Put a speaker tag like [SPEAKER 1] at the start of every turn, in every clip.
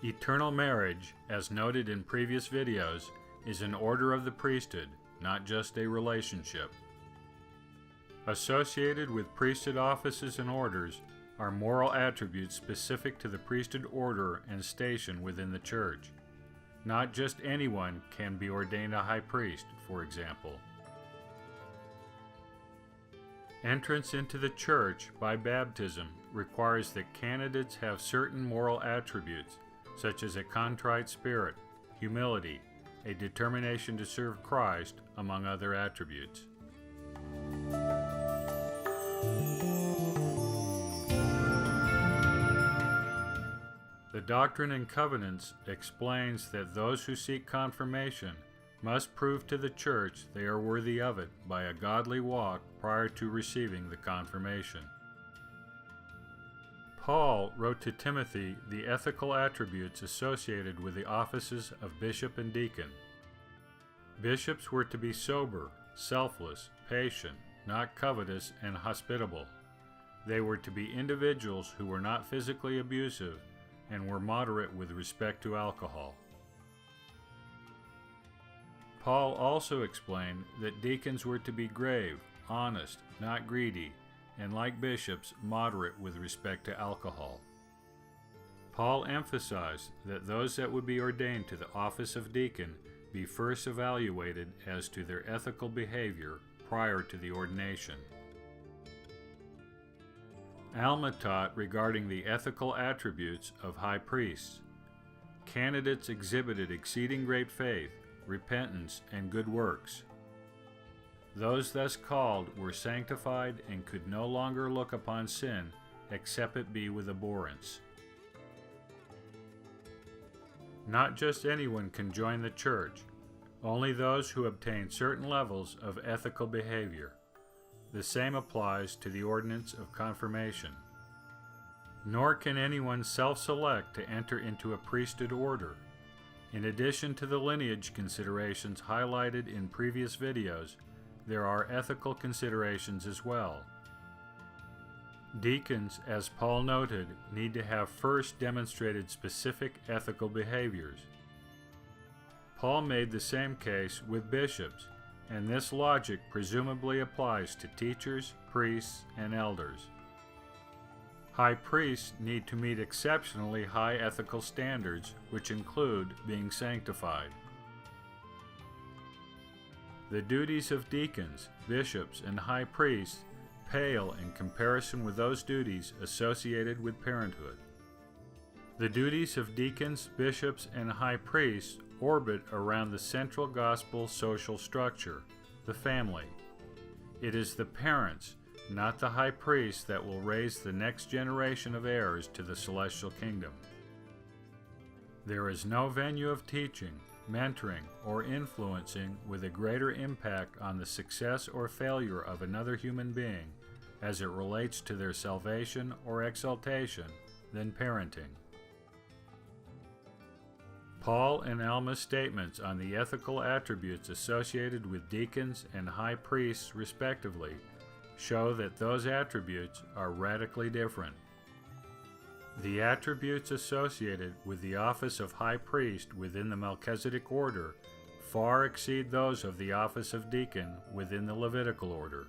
[SPEAKER 1] Eternal marriage, as noted in previous videos, is an order of the priesthood, not just a relationship. Associated with priesthood offices and orders are moral attributes specific to the priesthood order and station within the church. Not just anyone can be ordained a high priest, for example. Entrance into the church by baptism requires that candidates have certain moral attributes, such as a contrite spirit, humility, a determination to serve Christ, among other attributes. The Doctrine and Covenants explains that those who seek confirmation must prove to the church they are worthy of it by a godly walk prior to receiving the confirmation. Paul wrote to Timothy the ethical attributes associated with the offices of bishop and deacon. Bishops were to be sober, selfless, patient, not covetous, and hospitable. They were to be individuals who were not physically abusive and were moderate with respect to alcohol. Paul also explained that deacons were to be grave, honest, not greedy, and like bishops, moderate with respect to alcohol. Paul emphasized that those that would be ordained to the office of deacon be first evaluated as to their ethical behavior prior to the ordination. Alma taught regarding the ethical attributes of high priests. Candidates exhibited exceeding great faith, repentance, and good works. Those thus called were sanctified and could no longer look upon sin except it be with abhorrence. Not just anyone can join the church, only those who obtain certain levels of ethical behavior. The same applies to the ordinance of confirmation. Nor can anyone self-select to enter into a priesthood order. In addition to the lineage considerations highlighted in previous videos, there are ethical considerations as well. Deacons, as Paul noted, need to have first demonstrated specific ethical behaviors. Paul made the same case with bishops, and this logic presumably applies to teachers, priests, and elders. High priests need to meet exceptionally high ethical standards, which include being sanctified. The duties of deacons, bishops, and high priests pale in comparison with those duties associated with parenthood. The duties of deacons, bishops, and high priests orbit around the central gospel social structure, the family. It is the parents, not the high priest, that will raise the next generation of heirs to the celestial kingdom. There is no venue of teaching, mentoring, or influencing with a greater impact on the success or failure of another human being as it relates to their salvation or exaltation than parenting. Paul and Alma's statements on the ethical attributes associated with deacons and high priests respectively show that those attributes are radically different. The attributes associated with the office of high priest within the Melchizedek order far exceed those of the office of deacon within the Levitical order.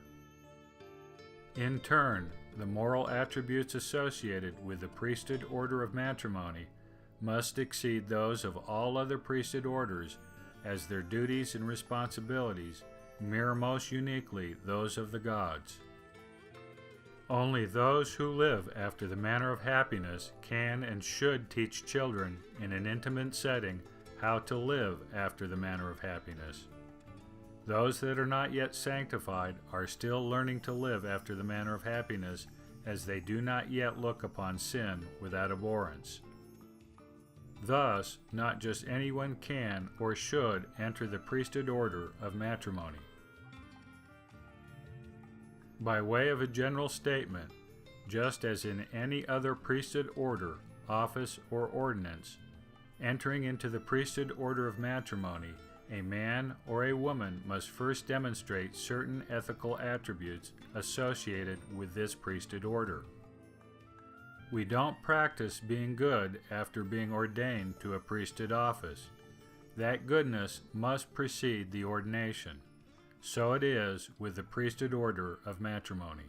[SPEAKER 1] In turn, the moral attributes associated with the priesthood order of matrimony must exceed those of all other priesthood orders, as their duties and responsibilities mirror most uniquely those of the gods. Only those who live after the manner of happiness can and should teach children in an intimate setting how to live after the manner of happiness. Those that are not yet sanctified are still learning to live after the manner of happiness, as they do not yet look upon sin without abhorrence. Thus, not just anyone can or should enter the priesthood order of matrimony. By way of a general statement, just as in any other priesthood order, office, or ordinance, entering into the priesthood order of matrimony, a man or a woman must first demonstrate certain ethical attributes associated with this priesthood order. We don't practice being good after being ordained to a priesthood office. That goodness must precede the ordination. So it is with the priesthood order of matrimony.